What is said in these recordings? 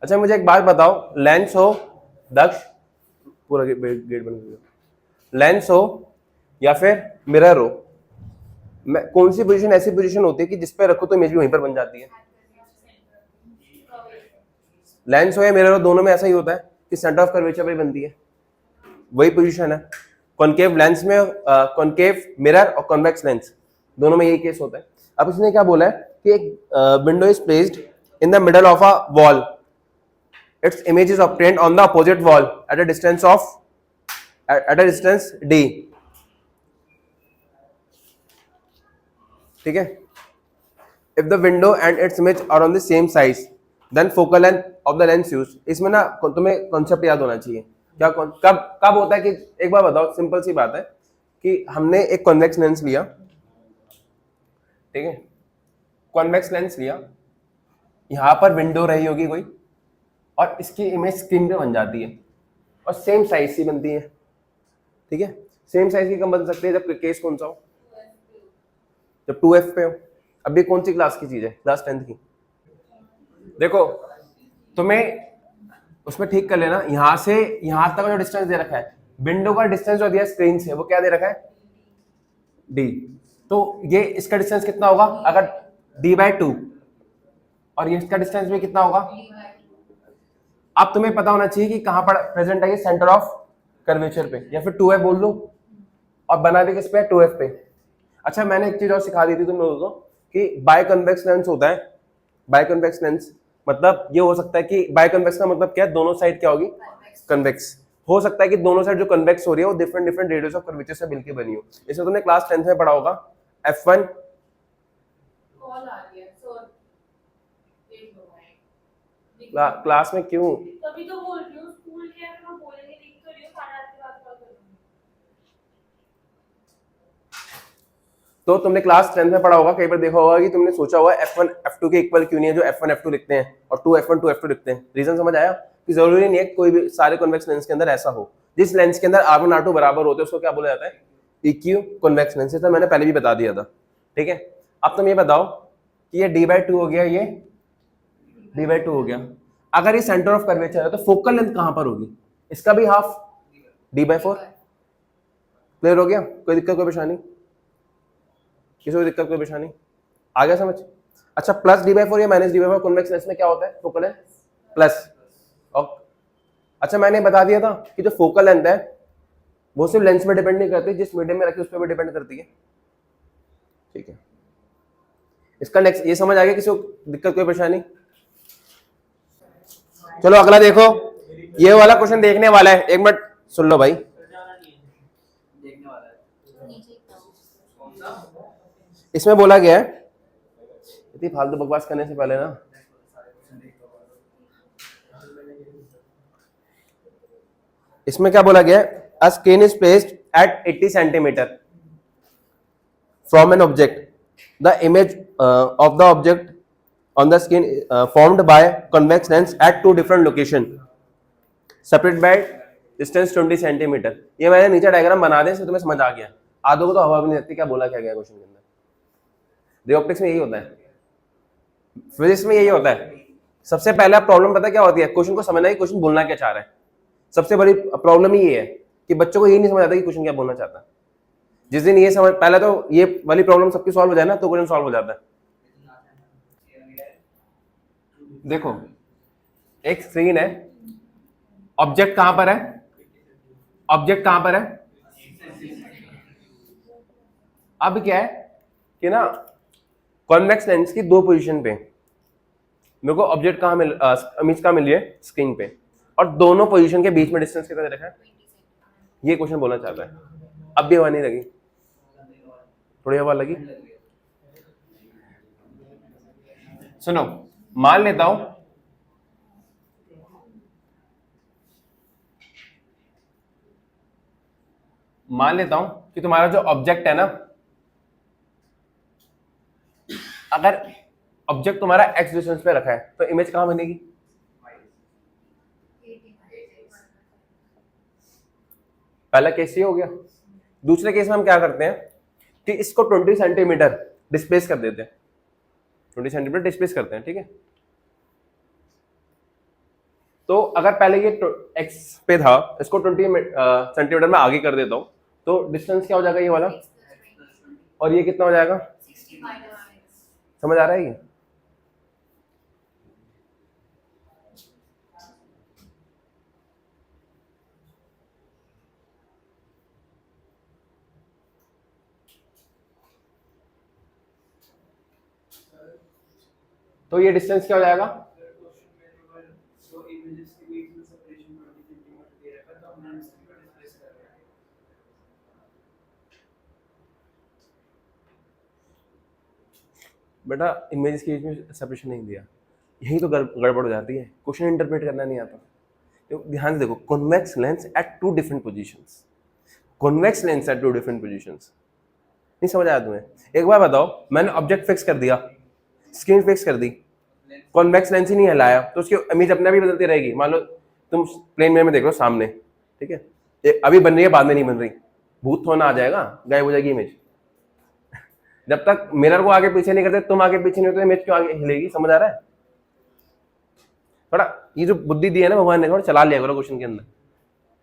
अच्छा मुझे एक बात बताओ, लेंस हो दक्ष, पूरा गेट बंद कर दो, लेंस हो या फिर मिरर हो, मैं कौन सी पोजीशन ऐसी पोजीशन होती है कि जिस पे रखो तो इमेज भी वहीं पर बन जाती है? लेंस हो या मिरर हो, दोनों में ऐसा ही होता है कि सेंटर ऑफ कर्वेचर पे बनती है, वही पोजीशन है। कॉनकेव लेंस में, कॉनकेव मिरर और कॉन्वेक्स लेंस दोनों में यही केस होता है। अब इसने क्या बोला है कि एक window is placed in the middle of a wall, its image is obtained on the opposite wall at a distance of at a distance d, ठीक है। if the window and its image are on the same size then focal length of the lens used, इसमें ना तुम्हें concept याद होना चाहिए। क्या कब कब होता है कि, एक बार बताओ, सिंपल सी बात है कि हमने एक कॉन्वेक्स लेंस लिया, ठीक है, कॉन्वेक्स लेंस लिया, यहां पर विंडो रही होगी कोई और इसकी इमेज स्क्रीन पे बन जाती है और सेम साइज की बनती है, ठीक है। सेम साइज की कम बन सकती है जब केस कौन सा हो, जब 2f पे हो। अभी कौन सी क्लास की चीज है? क्लास 10th की। देखो तुम्हें उसमें ठीक कर लेना, यहां से यहां तक जो डिस्टेंस दे रखा है, विंडो का डिस्टेंस जो दिया स्क्रीन से, वो क्या दे रखा है? d। तो ये इसका डिस्टेंस कितना होगा अगर d/2, और ये इसका डिस्टेंस भी कितना होगा? अब तुम्हें पता होना चाहिए कि कहां पर प्रेजेंट है ये सेंटर ऑफ कर्वेचर पे, या फिर 2f बोल दो और बना दे किस पे? 2f पे। अच्छा मैंने एक चीज और सिखा दी थी तुम लोगों को कि बायकॉन्वेक्स लेंस होता है। बायकॉन्वेक्स लेंस मतलब ये हो सकता है कि बायकॉन्वेक्स का मतलब क्या है? दोनों साइड क्या होगी? कन्वेक्स। हो सकता है कि दोनों साइड जो कन्वेक्स हो रही है वो different different radius of curvature से मिलकर बनी हो। इसे तुमने क्लास 10th में पढ़ा होगा। f1 क्लास में क्यों? तभी तो बोल रही हूँ, स्कूल के अंदर मैं बोलेंगे, लिख तो रही हूँ, खाना के बाद कॉल करूंगी। तो तुमने क्लास 10th में पढ़ा होगा, कई बार देखा होगा कि तुमने सोचा हुआ f1 f2 के इक्वल क्यों नहीं है, जो f1 f2 लिखते हैं और 2 f1 2 f2 लिखते हैं। रीजन समझ आया कि जरूरी नहीं है कोई भी सारे कॉन्वेक्स लेंस के अंदर ऐसा हो। जिस लेंस के अंदर R1 R2 बराबर होते हैं उसको क्या बोला जाता है? इक्यू कॉन्वेक्स लेंस। तो मैंने पहले भी बता दिया था, ठीक है। अब तुम ये बताओ कि ये d/2 हो गया, ये d/2 हो गया, अगर ये सेंटर ऑफ कर्वेचर है तो फोकल लेंथ कहां पर होगी? इसका भी हाफ d/4। क्लियर हो गया? कोई दिक्कत कोई परेशानी? किसी को दिक्कत कोई परेशानी? आ गया समझ? अच्छा प्लस d/4 या माइनस d/4 कॉन्वेक्स लेंस में क्या होता है? Focal length plus. अच्छा मैंने बता दिया था कि जो फोकल लेंथ है वो सिर्फ लेंस में डिपेंड नहीं करती, जिस मीडियम में रखी उस पर भी डिपेंड करती है, ठीक है। इसका नेक्स्ट ये समझ आ गया? किसी को दिक्कत कोई परेशानी? चलो अगला देखो, ये वाला क्वेश्चन देखने वाला है, एक मिनट सुन लो भाई। इसमें बोला गया है, इतनी फालतू बकवास करने से पहले ना, इसमें क्या बोला गया है? A screen is placed at 80 centimetre from an object, the image of the object on the screen formed by convex lens at two different location separate by distance 20 centimetre. ये मैंने नीचे डायग्राम बना दिया, इससे तुम्हें समझ आ गया। आधों को तो हवा भी नहीं लगती क्या बोला क्या गया क्वेश्चन के अंदर। ऑप्टिक्स में यही होता है, फिजिक्स में यही होता है। सबसे पहला प्रॉब्लम पता क्या होती है? क्वेश्चन को समझना, ही क्वेश्चन बोलना क्या चाह रहा है। सबसे बड़ी प्रॉब्लम ही ये है कि बच्चों को यही नहीं समझ आता कि क्वेश्चन क्या बोलना चाहता है। जिस दिन ये समझ, पहले तो ये वाली प्रॉब्लम सबकी सॉल्व हो जाए ना तो क्वेश्चन सॉल्व हो जाता है। देखो एक स्क्रीन है, ऑब्जेक्ट कहां पर है? ऑब्जेक्ट कहां पर है? अब क्या है कि ना कॉन्वेक्स लेंस की दो पोजीशन पे मेरे को ऑब्जेक्ट कहां मिल, इमेज कहां मिल रही है? स्क्रीन पे, और दोनों पोजीशन के बीच में डिस्टेंस कितना दे रखा है? ये क्वेश्चन बोलना चाहता है। अब भी हवा नहीं लगी, थोड़ी हवा लगी। सुनो मान लेता हूं कि तुम्हारा जो ऑब्जेक्ट है ना, अगर ऑब्जेक्ट तुम्हारा एक्स डिस्टेंस पे रखा है तो इमेज कहां बनेगी? पहला केस ये हो गया। दूसरे केस में हम क्या करते हैं कि इसको 20 सेंटीमीटर डिस्प्लेस कर देते हैं, 20 सेंटीमीटर डिस्प्लेस करते हैं, ठीक है। तो अगर पहले ये x पे था, इसको 20 सेंटीमीटर में आगे कर देता हूँ, तो डिस्टेंस क्या हो जाएगा ये वाला, और ये कितना हो जाएगा, समझ आ रहा है ये? तो ये डिस्टेंस क्या हो जाएगा, बेटा इमेजेस के बीच में सेपरेशन नहीं दिया, यही तो गड़बड़ हो जाती है, क्वेश्चन इंटरप्रेट करना नहीं आता। तो ध्यान से देखो, convex lens at two different positions, convex lens at two different positions, नहीं समझ आया तुम्हें? एक बार बताओ, मैंने ऑब्जेक्ट फिक्स कर दिया, स्क्रीन फिक्स कर दी, कॉन्वेक्स लेंस ही नहीं हिलाया, तो उसकी इमेज अपने आप ही बदलती रहेगी। मान लो तुम प्लेन में देख लो सामने, ठीक है, ये अभी बन रही है, बाद में नहीं बन रही, भूत थोड़ा आ जाएगा, गायब हो जाएगी इमेज। जब तक मिरर को आगे पीछे नहीं करते, तुम आगे पीछे नहीं होते, इमेज क्यों आगे हिलेगी? समझ आ रहा है? थोड़ा ये जो बुद्धि दी है ना भगवान ने, थोड़ा चला लिया करो क्वेश्चन के अंदर।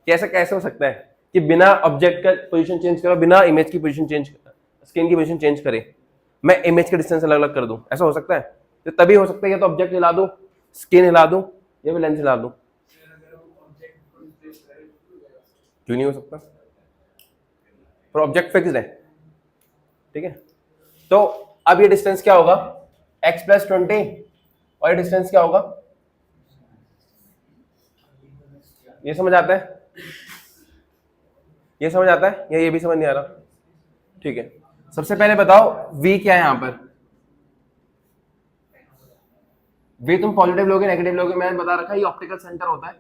कैसे कैसे हो सकता है कि बिना ऑब्जेक्ट का पोजीशन चेंज करो, बिना इमेज की पोजीशन चेंज, स्क्रीन की पोजीशन चेंज करे, मैं इमेज के डिस्टेंस अलग अलग कर दूं? ऐसा हो सकता है? तो तभी हो सकता है, या तो ऑब्जेक्ट हिला दूं, स्क्रीन हिला दूं, या फिर लेंस हिला दूं। क्यों नहीं हो सकता? पर ऑब्जेक्ट फिक्स्ड है, ठीक है। तो अब ये डिस्टेंस क्या होगा, x प्लस 20, और ये डिस्टेंस क्या होगा, ये समझ आता है? ये समझ आता है या ये भी समझ नहीं आ रहा? ठीक है, सबसे पहले बताओ v क्या है यहां पर। v तुम पॉजिटिव लोगे नेगेटिव लोगे, मैंने बता रखा है ये ऑप्टिकल सेंटर होता है।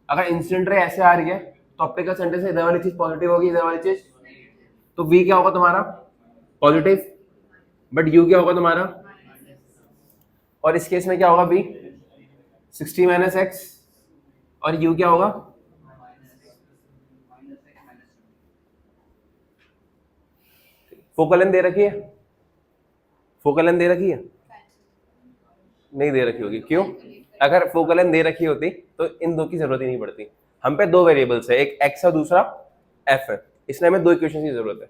अगर इंसिडेंट रे ऐसे आ रही है तो ऑप्टिकल सेंटर से इधर वाली चीज पॉजिटिव होगी, इधर वाली चीज, तो v क्या होगा तुम्हारा, पॉजिटिव, बट u क्या होगा तुम्हारा, और इस केस में क्या होगा, v 60 माइनस x, और u क्या होगा, फोकल लेंथ दे रखी है, फोकल लेंथ दे रखी है, नहीं दे रखी होगी, क्यों? अगर फोकल लेंथ दे रखी होती तो इन दो की जरूरत ही नहीं पड़ती। हम पे दो वेरिएबल्स है, एक x है दूसरा f है, इसलिए हमें दो इक्वेशन की जरूरत है,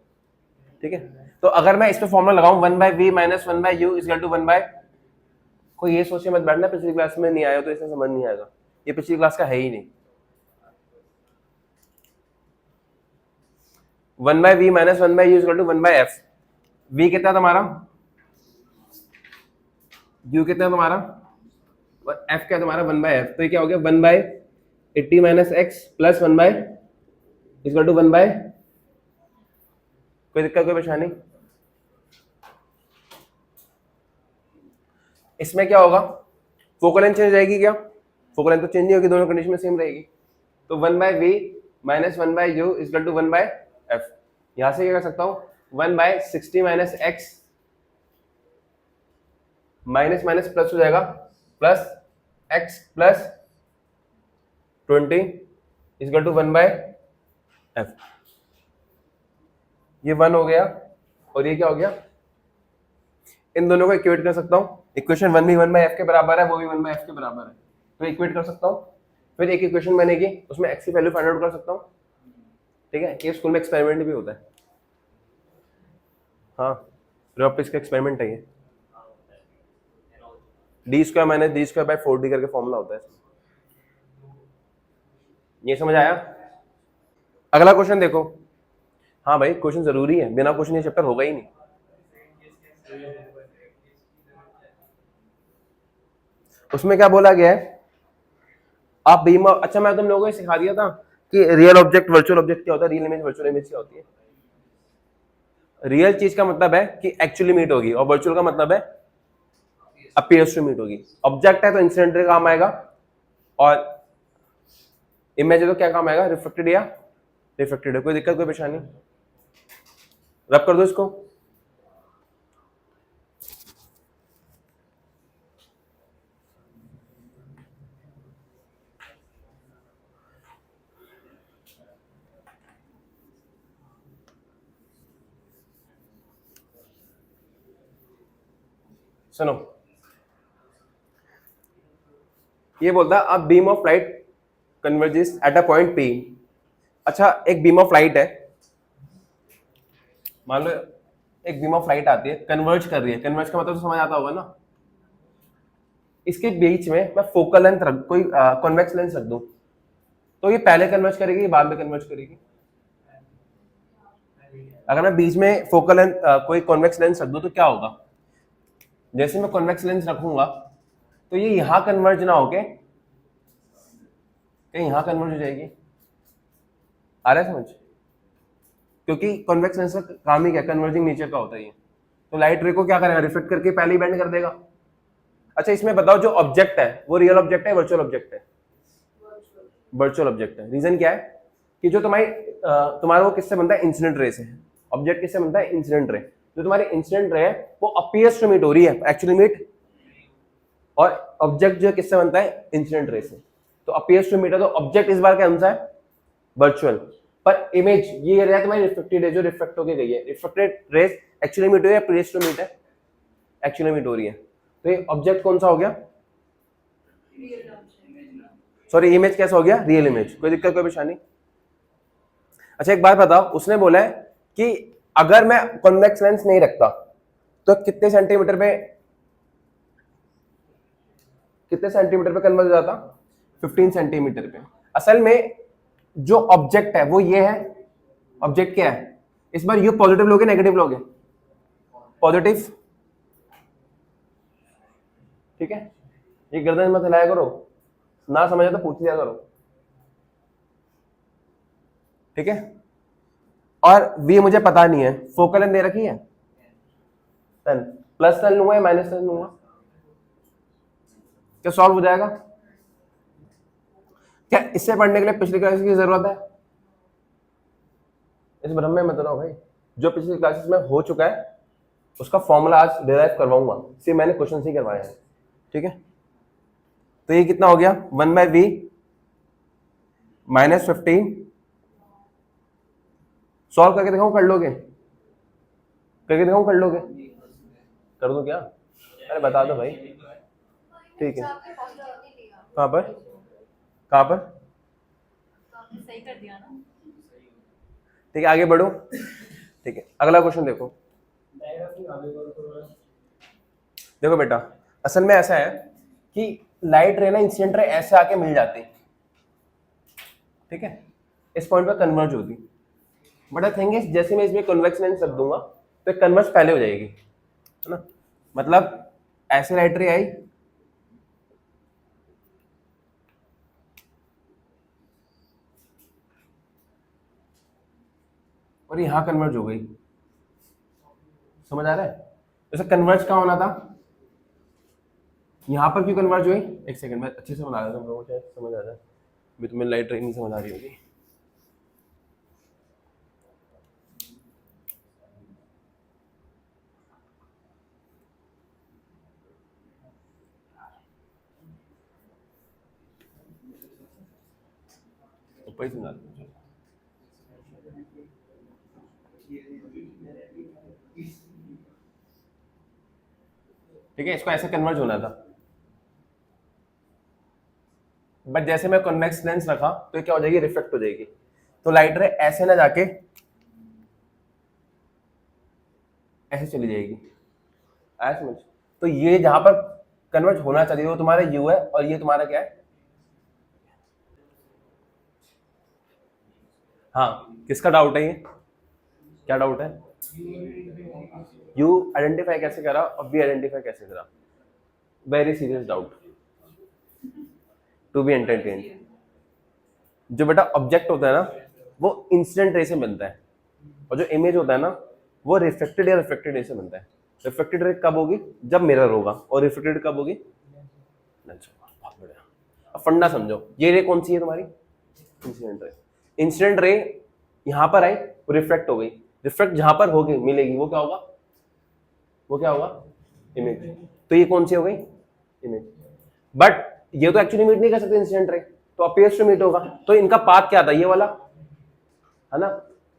ठीक है। तो अगर मैं इस पे फॉर्मूला लगाऊं 1/v minus 1/u is equal to 1/, कोई ये सोचे मत बैठना पिछली क्लास में नहीं आया तो इसे समझ नहीं आएगा, ये पिछली क्लास का है ही नहीं। 1/v minus 1/u is equal to 1/f, v कितना तुम्हारा, u कितना तुम्हारा, f क्या तुम्हारा 1/f, तो ये क्या हो गया 1/80 minus x plus 1/, is equal to 1/, कोई दिक्कत कोई परेशानी? इसमें क्या होगा, फोकल लेंथ चेंज जाएगी क्या, फोकल लेंथ तो चेंज नहीं होगी, दोनों कंडीशन में सेम रहेगी। तो 1/v minus 1/u is equal to 1/f, यहां से क्या कर सकता हूं, 1/60 minus x, minus minus plus हो जाएगा, plus x plus 20 is equal to 1/f, ये 1 हो गया, और ये क्या हो गया, इन दोनों को इक्वेट कर सकता हूं, इक्वेशन 1 भी 1/f के बराबर है, वो भी 1/f के बराबर है, तो इक्वेट कर सकता हूं। फिर एक इक्वेशन बनेगी, उसमें x की वैल्यू फाइंड आउट कर सकता हूं, ठीक है। ये स्कूल में एक्सपेरिमेंट भी होता है, हाँ, ऑप्टिक्स का एक्सपेरिमेंट है ये, d² माइनस d² 4d करके फॉर्मूला होता है, ये समझ आया? अगला क्वेश्चन देखो, हाँ भाई क्वेश्चन जरूरी है, बिना क्वेश्चन ये चैप्टर होगा ही नहीं। उसमें क्या बोला गया है, आप बीम, अच्छा मैं तुम लोगों को सिखा दिया था कि रियल ऑब्जेक्ट वर्चुअल ऑब्जेक्ट क्या होता है, रियल इमेज वर्चुअल इमेज क्या होती है। रियल चीज का मतलब है कि एक्चुअली मीट होगी, और वर्चुअल का मतलब है अपीयर्स टू मीट होगी। ऑब्जेक्ट है तो इंसिडेंट रे काम आएगा, और इमेज है तो क्या काम आएगा, रिफ्लेक्टेड या रिफ्लेक्टेड है। कोई दिक्कत कोई परेशानी? रब कर दो इसको। सुनो, ये बोलता है a beam of light converges at a point P। अच्छा, एक बीम ऑफ लाइट है, मान लो एक बीम ऑफ लाइट आती है, कन्वर्ज कर रही है। कन्वर्ज का मतलब तो समझ आता होगा ना। इसके बीच में मैं फोकल लेंथ रख, कोई कॉन्वेक्स लेंस रख दूं, तो ये पहले कन्वर्ज करेगी बाद में कन्वर्ज करेगी? अगर मैं बीच में फोकल लेंथ कोई कॉन्वेक्स लेंस रख दूं तो क्या होगा? जैसे मैं कॉन्वेक्स लेंस रखूंगा तो ये यहां कन्वर्ज ना होके कहीं यहां कन्वर्ज हो जाएगी। आ रहा है समझ? क्योंकि कॉन्वेक्स लेंस का काम ही क्या, कन्वर्जिंग नेचर का होता है ये। तो लाइट रे को क्या करेगा, रिफ्लेक्ट करके पहले ही बेंड कर देगा। अच्छा, इसमें बताओ जो ऑब्जेक्ट है वो रियल ऑब्जेक्ट है वर्चुअल ऑब्जेक्ट है? वर्चुअल ऑब्जेक्ट है। रीजन क्या है कि जो तुम्हारा वो किससे बनता है, इंसिडेंट रे से। ऑब्जेक्ट किससे बनता है, इंसिडेंट रे। जो तुम्हारी इंसिडेंट रे है वो अपीयर्स टू मीट हो रही है, एक्चुअली मीट। और ऑब्जेक्ट जो किससे बनता है, इंसिडेंट रे से। तो अपीयर्स टू मीट है, तो ऑब्जेक्ट इस बार कौन सा है, वर्चुअल। पर इमेज ये रहा तुम्हारी रिफ्लेक्टेड है, जो रिफ्लेक्ट होके गई है। रिफ्लेक्टेड रेस एक्चुअली मीट हो रही है, अपीयर्स टू मीट है, एक्चुअली मीट हो रही है। तो ये ऑब्जेक्ट कौन सा हो गया, सॉरी इमेज कैसा हो गया, रियल इमेज। कोई दिक्कत, कोई परेशानी? अच्छा, एक बात बताओ, उसने बोला है कि अगर मैं कॉन्वेक्स लेंस नहीं रखता तो कितने सेंटीमीटर पे कन्वर्ज हो जाता, 15 सेंटीमीटर पे। असल में जो ऑब्जेक्ट है वो ये है। ऑब्जेक्ट क्या है, इस बार यू पॉजिटिव लोगे नेगेटिव लोगे, पॉजिटिव, ठीक है। ये गर्दन मत हिलाया करो, ना समझे तो पूछ लिया करो, ठीक है। और v मुझे पता नहीं है, फोकल लेंथ दे रखी है 10, प्लस 10 लूंगा या माइनस 10 लूंगा, क्या सॉल्व हो जाएगा? क्या इससे पढ़ने के लिए पिछली क्लासेस की जरूरत है? इस भ्रम में मत रहो भाई। जो पिछली क्लासेस में हो चुका है उसका फॉर्मूला आज डिराइव करवाऊंगा, सिर्फ मैंने क्वेश्चन ही करवाए हैं, ठीक है। तो ये कितना हो गया, 1/v माइनस 15। सॉल्व करके दिखाऊं, कर लोगे? करके दिखाऊं, कर लोगे? कर दो क्या? अरे बता दो भाई, ठीक है। कहाँ पर, कहाँ पर? सही कर दिया ना। ठीक है, आगे बढ़ो, ठीक है। अगला क्वेश्चन देखो। देखो बेटा, असल में ऐसा है कि लाइट रे ना इंसिडेंट रे ऐसे आके मिल जाती, ठीक है, इस पॉइंट पर कन्वर्ज होती। बट द थिंग इज, जैसे मैं इसमें कन्वेक्स लेंस रख दूंगा तो कन्वर्ज पहले हो जाएगी, है ना। मतलब ऐसे लाइट रे आई, और यहां कन्वर्ज हो गई। समझ आ रहा है? जैसे कन्वर्ज कहाँ होना था, यहां पर क्यों कन्वर्ज हुई? एक सेकंड में अच्छे से बना रहा था, हम लोगों को समझ आ रहा है। अभी तुम्हें लाइट रे नहीं समझ आ रही होगी। ऊपर ही समझा दूं। ठीक है, इसको ऐसे कन्वर्ज होना था, बट जैसे मैं कॉन्वेक्स लेंस रखा तो क्या हो जाएगी, रिफ्लेक्ट हो जाएगी। तो लाइट रे ऐसे ना जाके ऐसे चली जाएगी, आया समझ? तो ये जहां पर कन्वर्ज होना चाहिए वो तुम्हारा यू है, और ये तुम्हारा क्या है? हाँ, किसका डाउट है ये, क्या डाउट है? यू आइडेंटिफाई कैसे करा और वी आइडेंटिफाई कैसे करा? Very serious doubt to be entertained. जो बेटा ऑब्जेक्ट होता है ना वो इंसिडेंट रे से बनता है, और जो इमेज होता है ना वो रिफ्लेक्टेड या रिफ्लेक्टेड रे से बनता है। रिफ्लेक्टेड रे कब होगी, जब मिरर होगा, और रिफ्लेक्टेड कब होगी, बहुत बढ़िया। अब फंडा समझो, ये रे कौन सी है तुम्हारी, इंसिडेंट रे। इंसिडेंट रे यहां पर आई, वो रिफ्लेक्ट हो गई। रिफ्लेक्ट जहां पर होगी मिलेगी वो क्या होगा, वो क्या होगा, इमेज। तो ये कौन सी हो गई, इमेज। बट ये तो एक्चुअली मीट नहीं कर सकते इंसिडेंट रे, तो अपीयर्स टू मीट होगा। तो इनका पाथ क्या था, ये वाला है ना।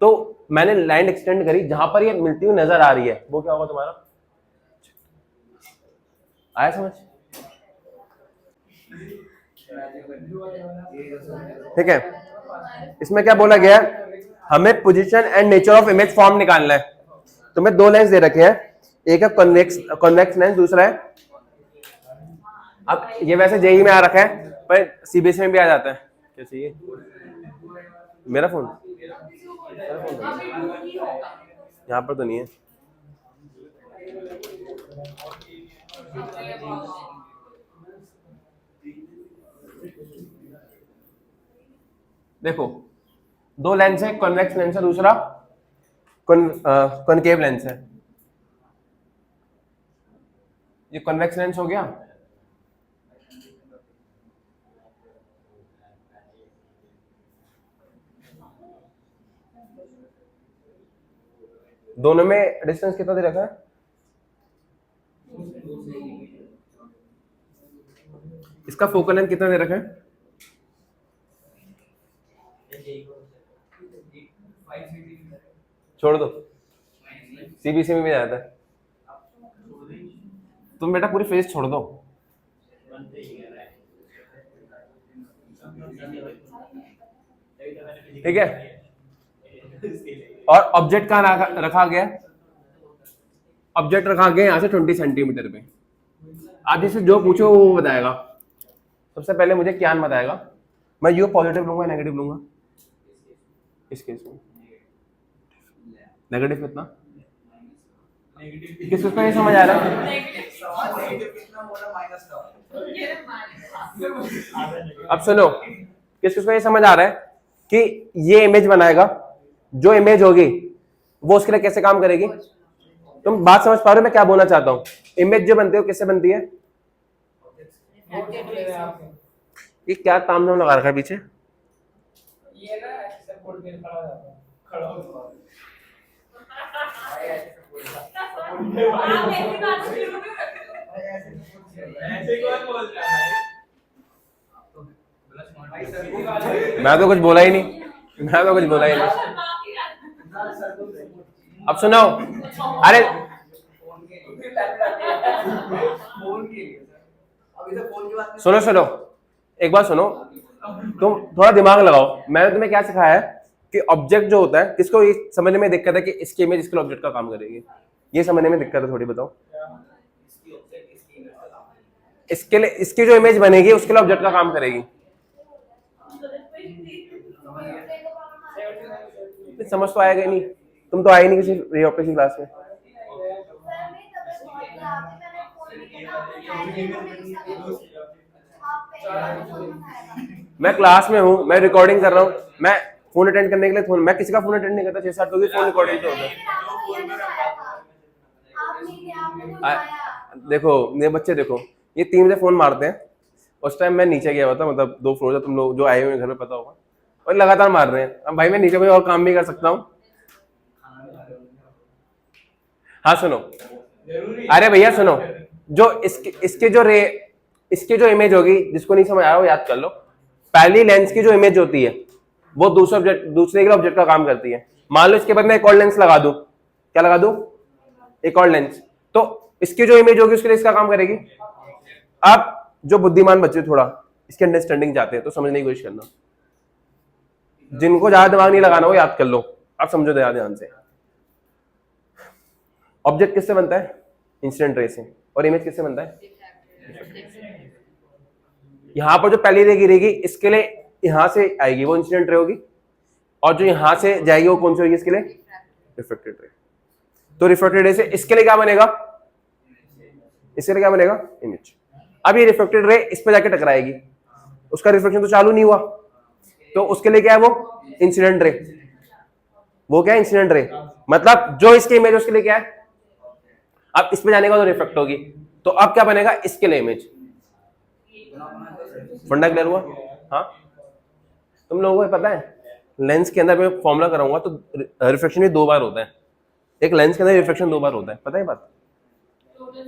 तो मैंने लाइन एक्सटेंड करी, जहां पर ये मिलती हुई नजर आ रही है वो क्या होगा तुम्हारा, आया समझ? ठीक है, इसमें क्या बोला गया है, हमें position and nature of image form निकालना है। तुम्हें दो लेंस दे रखे हैं, एक है कॉन्वेक्स लेंस, दूसरा है, अब ये वैसे जेई में आ रखा है पर सीबीएसई में भी आ जाता है। क्या चाहिए? मेरा फोन यहाँ पर तो नहीं है। देखो दो लेंस है, कॉन्वेक्स लेंस है, दूसरा कॉनकेव लेंस है। ये कॉन्वेक्स लेंस हो गया, दोनों में डिस्टेंस कितना दे रखा है? इसका फोकल लेंथ कितना दे रखा है? छोड़ दो, सीबीएसई में भी आता है। तुम बेटा पूरी फेस छोड़ दो। ठीक है, और ऑब्जेक्ट कहाँ रखा गया? ऑब्जेक्ट रखा गया यहाँ से 20 सेंटीमीटर पे। आप जिससे जो पूछो वो बताएगा। सबसे पहले मुझे ज्ञान बताएगा, मैं यू पॉजिटिव लूंगा नेगेटिव लूंगा? इस केस में नेगेटिव कितना? किस उसको नहीं समझ आ रहा? अब सुनो, किस किसको ये समझ आ रहा है कि ये इमेज बनाएगा, जो इमेज होगी वो उसके लिए कैसे काम करेगी? तुम बात समझ पा रहे हो मैं क्या बोलना चाहता हूँ? इमेज जो बनती है वो किससे बनती है? ये क्या तामझाम लगा रखा है पीछे? ये ना ऐसे सपोर्ट के खड़ा हो जाता है, खड़ा हो जाता आप ऐसी बात शुरू है। ऐसे कौन बोल रहा है? मैं तो कुछ बोला ही नहीं, मैं तो कुछ बोला ही नहीं। अब सुनो, अरे सुनो सुनो, एक बात सुनो, तुम थोड़ा दिमाग लगाओ। मैंने तुम्हें क्या सिखाया है कि ऑब्जेक्ट जो होता है, किसको ये समझने में दिक्कत है कि इसकी इमेज इसके ऑब्जेक्ट का काम करेगी? ये समझने में दिक्कत है थोड़ी, बताओ। इसके लिए इसकी जो इमेज बनेगी उसके लिए ऑब्जेक्ट का काम करेगी। समझ तो आएगा ही नहीं, तुम तो आए नहीं किसी रीऑपरेशन क्लास में। मैं क्लास में हूँ, मैं रिकॉर्डिंग कर रहा हूँ, मैं फोन अटेंड करने के लिए फोन, मैं किसी का फोन अटेंड नहीं करता। 6-7 लोग फोन रिकॉर्डिंग पे होता है। देखो ये बच्चे, देखो ये 3 बजे फोन मारते हैं, उस टाइम मैं नीचे गया हुआ था, मतलब 2 फ्लोर, तुम लोग जो आए हुए घर में पता होगा, और लगातार मार रहे हैं। अब भाई मैं नीचे में और काम भी कर सकता हूँ। हाँ सुनो, अरे भैया सुनो, जो इसके जो इमेज होगी, जिसको नहीं समझ आया वो याद कर लो। पहली लेंस की जो इमेज होती है वो दूसरे के ऑब्जेक्ट का काम करती है। मान लो इसके बाद मैं एक और लेंस लगा दूं, क्या लगा दूं? एक और लेंस, तो इसकी जो इमेज होगी उसके लिए इसका काम करेगी। आप जो बुद्धिमान बच्चे थोड़ा इसके अंडरस्टैंडिंग चाहते हैं तो समझने की कोशिश करना, जिनको ज्यादा दिमाग नहीं लगाना वो याद कर लो, आप समझो ध्यान से। ऑब्जेक्ट किससे बनता है? इंसिडेंट रे से। और इमेज किससे बनता है? यहां पर जो पहली रे गिरेगी इसके लिए यहां से आएगी वो इंसिडेंट रे होगी, और जो यहां से जाएगी वो कौन सी होगी इसके लिए? Reflected ray. तो रिफ्लेक्टेड रे से इसके लिए क्या बनेगा? इसके लिए क्या बनेगा? इमेज। अब ये रिफ्लेक्टेड रे इस पे जाके टकराएगी, उसका रिफ्लेक्शन तो चालू नहीं हुआ, तो उसके लिए क्या है? वो इंसिडेंट रे। वो क्या है? Incident ray. मतलब जो इसकी इमेज उसके लिए क्या है? अब इस पे जाने का तो रिफ्लेक्ट होगी, तो अब क्या बनेगा? इसके लिए इमेज। फंडा क्लियर हुआ? हाँ, तुम लोगों को पता है लेंस के अंदर मैं फॉर्मूला कराऊंगा तो रिफ्लेक्शन भी 2 बार होता है। एक लेंस के अंदर रिफ्लेक्शन 2 बार होता है, पता है बात?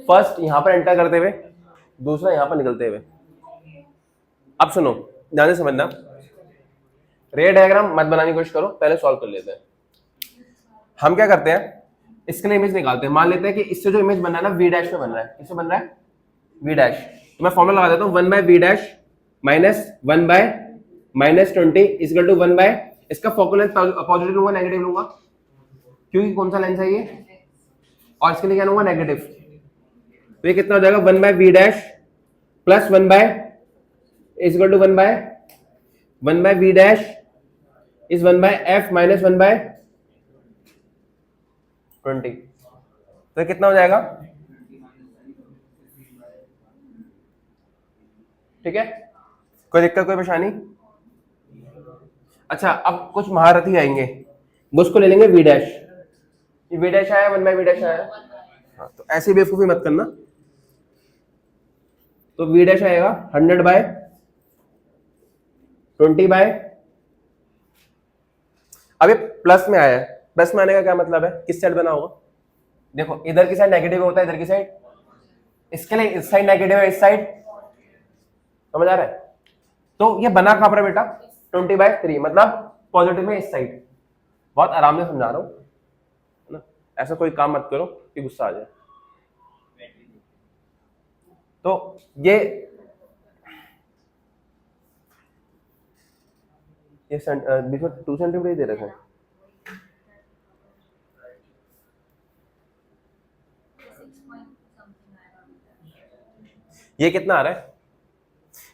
फर्स्ट यहां पर एंटर करते हुए, दूसरा यहां पर निकलते हुए। अब सुनो, ध्यान से समझना, रे डायग्राम मत बनाने की कोशिश करो, पहले सॉल्व कर लेते हैं। हम क्या करते हैं, इसके लिए इमेज निकालते हैं। मान लेते हैं कि इससे जो इमेज बन रहा है ना वी डैश में बन रहा है। किससे बन रहा है? V dash. तो मैं फॉर्मूला लगा देता हूं, 1/v dash -1/-20 equal to 1 by, इसका फोकल लेंथ पॉजिटिव लूंगा नेगेटिव लूंगा, क्योंकि कौन सा लेंस है ये, और इसके लिए क्या लूंगा नेगेटिव। तो ये कितना हो जाएगा 1/v dash plus 1 by equal to 1/v dash is 1/f minus 1/20। तो ये कितना हो जाएगा, ठीक है, कोई दिक्कत कोई परेशानी। अच्छा अब कुछ महारथी आएंगे, वो उसको ले लेंगे v डैश, ये v डैश आया 1/v डैश आया, हाँ तो ऐसी बेवकूफी मत करना। तो v डैश आएगा 100/20 अब ये प्लस में आया है, प्लस में आने का क्या मतलब है, किस साइड बना होगा, देखो इधर की साइड नेगेटिव होता है, इधर की साइड, इसके लिए इस साइड नेगेटिव है, इस साइड, समझ आ रहा है। तो ये बना कहां पर है बेटा 20/3, मतलब पॉजिटिव में इस साइड। बहुत आराम से समझा रहा हूं ना, ऐसा कोई काम मत करो कि गुस्सा आ जाए। तो ये 2 सेंटीमीटर ही दे रखा है, ये कितना आ रहा है,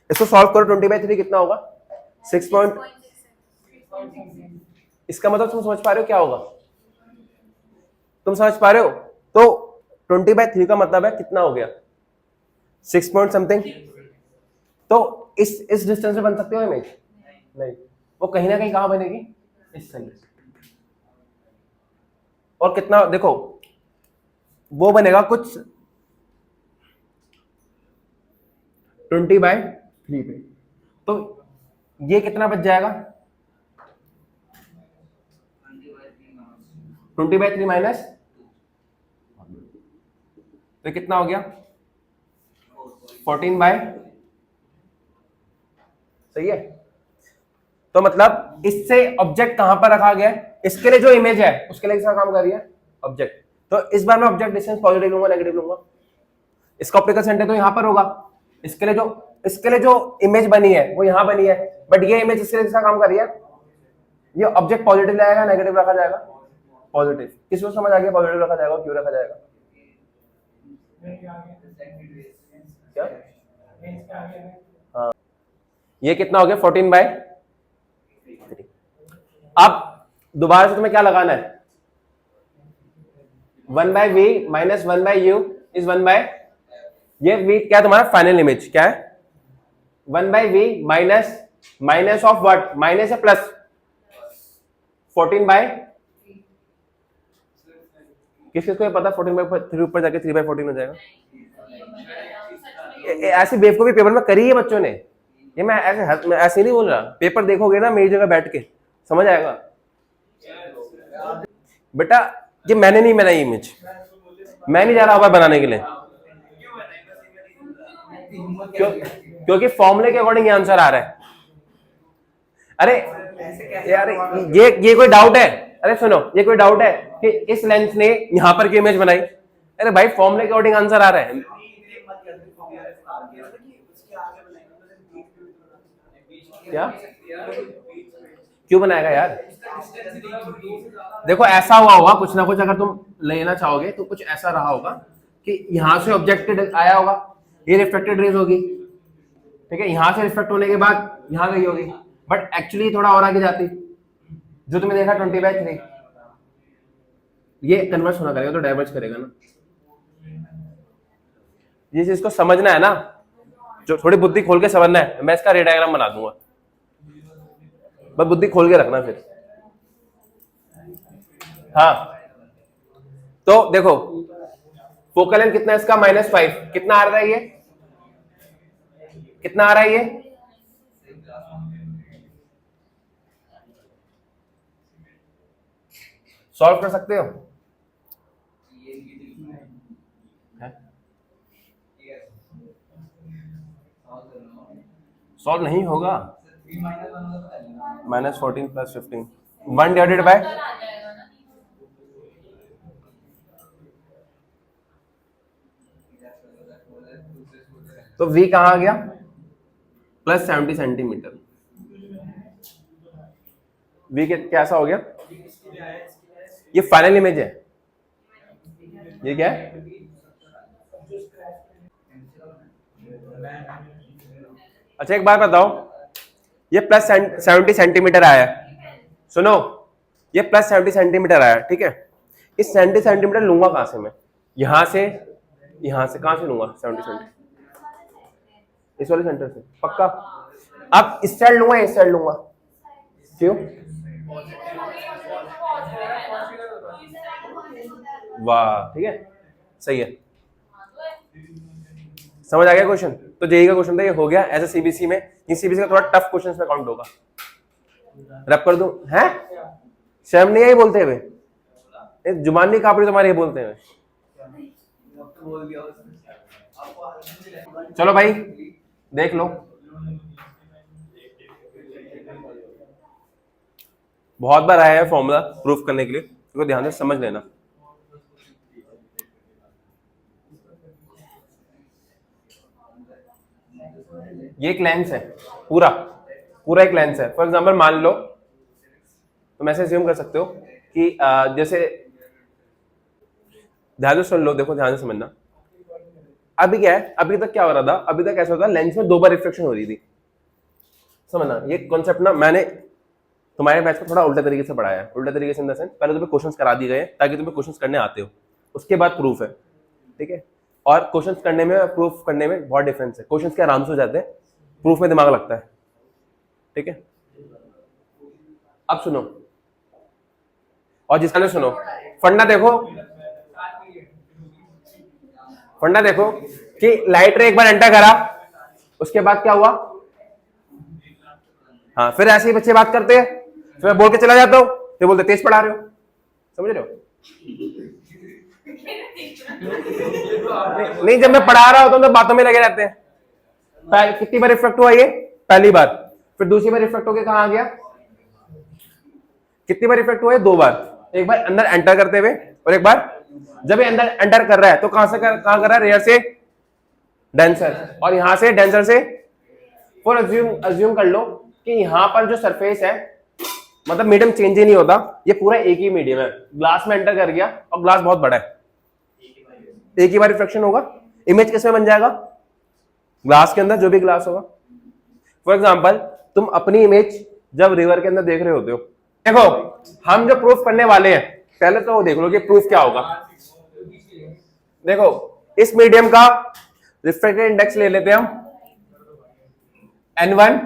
इसको सॉल्व करो 20/3 कितना होगा 6 पॉइंट, इसका मतलब तुम समझ पा रहे हो क्या होगा, तुम समझ पा रहे हो। तो 20/3 का मतलब है कितना हो गया 6 पॉइंट समथिंग। तो इस डिस्टेंस में बन सकते हो इमेज, नहीं, वो कहीं ना कहीं कहां बनेगी, इस साइड। और कितना देखो वो बनेगा कुछ 20/3 पे, तो ये कितना बच जाएगा 20/3 माइनस, तो कितना हो गया 14 सही है। तो मतलब इससे ऑब्जेक्ट कहां पर रखा गया है, इसके लिए जो इमेज है उसके लिए किसका काम कर रही है, ऑब्जेक्ट। तो इस बार मैं ऑब्जेक्ट डिस्टेंस पॉजिटिव लूंगा नेगेटिव लूंगा, इसका ऑप्टिकल सेंटर तो यहां पर होगा, इसके लिए जो इमेज बनी है वो यहां बनी है, बट ये इमेज इसके लिए किसका काम कर रही है, ये ऑब्जेक्ट पॉजिटिव लाएगा नेगेटिव रखा जाएगा, पॉजिटिव। किसको समझ आ गया पॉजिटिव रखा जाएगा क्यों रखा जाएगा, क्या हाँ, ये कितना हो गया 14/3। अब दोबारा से तुम्हें क्या लगाना है 1/v माइनस 1/u इज 1/, ये v क्या तुम्हारा फाइनल इमेज क्या है 1/v minus of what, minus है प्लस 14/, किसको ये पता 14/3 ऊपर जाके 3/14 हो जाएगा। ऐसी बेवकूफी पेपर में करी है बच्चों ने, ये मैं ऐसे नहीं बोल रहा, पेपर देखोगे ना मेरी जगह बैठ के समझ आएगा। बेटा ये मैंने नहीं बनाई इमेज, मैं नहीं जा रहा बनाने के लिए, क्योंकि फॉर्मूले के अकॉर्डिंग आंसर आ रहा है। अरे यार ये कोई डाउट है, अरे सुनो ये कोई डाउट है कि इस लेंस ने यहां पर की इमेज बनाई, अरे भाई फॉर्मूले के अकॉर्डिंग आंसर आ रहा है। क्या क्यों बनाएगा यार, देखो ऐसा हुआ होगा कुछ ना कुछ, अगर तुम लेना चाहोगे तो कुछ ऐसा रहा होगा कि यहां से ऑब्जेक्ट आया होगा, ये रिफ्लेक्टेड रेज होगी, ठीक है, यहां से रिफ्लेक्ट होने के बाद यहां गई होगी, बट एक्चुअली थोड़ा और आगे जाती, जो तुमने देखा 20/3, ये कन्वर्स होना करेगा तो डाइवर्ज करेगा ना। ये चीज को समझना है ना, जो थोड़ी बुद्धि खोल के समझना है, मैं इसका रे डायग्राम बना दूंगा, बस बुद्धि खोल के रखना फिर। हाँ तो देखो फोकल लेंथ कितना है इसका -5, कितना आ रहा है ये, कितना आ रहा है ये, सॉल्व कर सकते हो, सॉल्व नहीं होगा, -14 + 15 1 डिवाइडेड बाय, तो v कहां आ गया प्लस 70 सेंटीमीटर। वी कैसा हो गया? ये फाइनल इमेज है। ये क्या है? अच्छा एक बात बताओ, ये प्लस 70 सेंटीमीटर आया है, सुनो, ये प्लस 70 सेंटीमीटर आया, ठीक है। इस 70 सेंटीमीटर लूंगा कहां से मैं? यहां से कहां से लूंगा 70 सेंटीमीटर? इस वाले सेंटर से पक्का? अब इस साइड लूंगा, इस साइड लूंगा, क्यों? वाह, ठीक है, सही है। समझ आ गया क्वेश्चन? तो जेई का क्वेश्चन था, ये हो गया। ऐसे सीबीसी में, ये सीबीसी का थोड़ा टफ क्वेश्चन में काउंट होगा। रैप कर दूं? हैं? शर्म नहीं आई बोलते हुए? जुबान नहीं कांप रही तुम्हारी बोलते हुए? चलो भाई देख लो, बहुत बार आया है फॉर्मूला प्रूफ करने के लिए, तो ध्यान से समझ लेना। ये एक लेंस है, पूरा एक लेंस है। फॉर एग्जांपल मान लो, तुम ऐसे अज्यूम कर सकते हो कि जैसे, ध्यान से सुन लो, देखो ध्यान से समझना। अभी क्या है, अभी तक क्या हो रहा था? अभी तक ऐसा होता है, लेंस में 2 बार रिफ्लेक्शन हो रही थी। समझना ये कॉन्सेप्ट ना, मैंने तुम्हारे बैच को थोड़ा उल्टा तरीके से पढ़ाया है। उल्टा तरीके से इन द सेंस, पहले तुम्हें क्वेश्चंस करा दिए गए ताकि तुम्हें क्वेश्चंस करने आते हो, उसके बाद प्रूफ है, ठीक है। और क्वेश्चंस करने में और प्रूफ करने में बहुत डिफरेंस है। क्वेश्चंस के आराम से हो जाते हैं, प्रूफ में दिमाग लगता है, ठीक है। अब सुनो, और जिसका ने सुनो, फंडा देखो, फंडा देखो कि लाइट रे एक बार एंटर करा, उसके बाद क्या हुआ? हाँ, फिर ऐसे ही बच्चे बात करते हैं, फिर मैं बोल के चला जाता हूं, फिर बोलते तेज पढ़ा रहे हो। समझ रहे हो? नहीं, जब मैं पढ़ा रहा होता हूं तो बातों में लगे रहते हैं। कितनी बार रिफ्लेक्ट हुआ ये? पहली बार। फिर दूसरी बार रिफ्लेक्ट होकर कहां आ गया? कितनी बार रिफ्लेक्ट हुआ है? 2 बार। एक बार अंदर एंटर करते हुए, और एक बार जब ये अंदर एंटर कर रहा है तो कहां कर रहा है? रेयर से डेंसर, और यहां से डेंसर से। फॉर अज्यूम कर लो कि यहां पर जो सरफेस है, मतलब मीडियम चेंज ही नहीं होता, ये पूरा एक ही मीडियम है। ग्लास में एंटर कर गया और ग्लास बहुत बड़ा है, एक ही बार रिफ्लेक्शन होगा। इमेज किसमें बन जाएगा? ग्लास के अंदर, जो भी ग्लास होगा। फॉर एग्जाम्पल तुम अपनी इमेज जब रिवर के अंदर देख रहे होते हो, देखो हम जो प्रूफ करने वाले हैं, पहले तो देख लो कि प्रूफ क्या होगा। देखो इस मीडियम का रिफ्रैक्टिव इंडेक्स ले लेते हैं हम n1,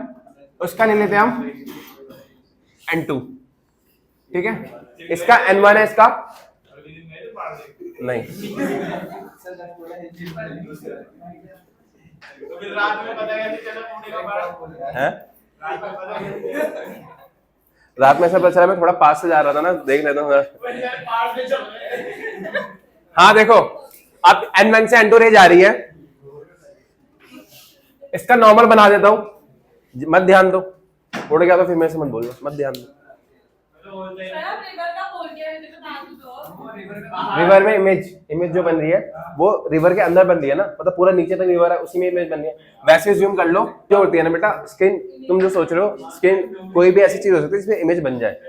उसका ले लेते हैं हम n2, ठीक है। इसका n1 है, इसका नहीं। है? रात में ऐसा पता चला, मैं थोड़ा पास से जा रहा था ना, देख लेता हूँ। हाँ देखो, अब n1 से n2 रे जा रही है, इसका नॉर्मल बना देता हूं। मत ध्यान दो, उड़ गया तो फिर मेरे से मत बोलो, मत ध्यान दो। रिवर में इमेज जो बन रही है वो रिवर के अंदर बन रही है ना, मतलब पूरा नीचे तक रिवर है, उसी में इमेज बन रही है। वैसे ज्यूम कर लो, जो होती है ना बेटा स्किन, तुम जो सोच रहे हो स्किन कोई भी ऐसी चीज हो सकती है जिसमें इमेज बन जाए।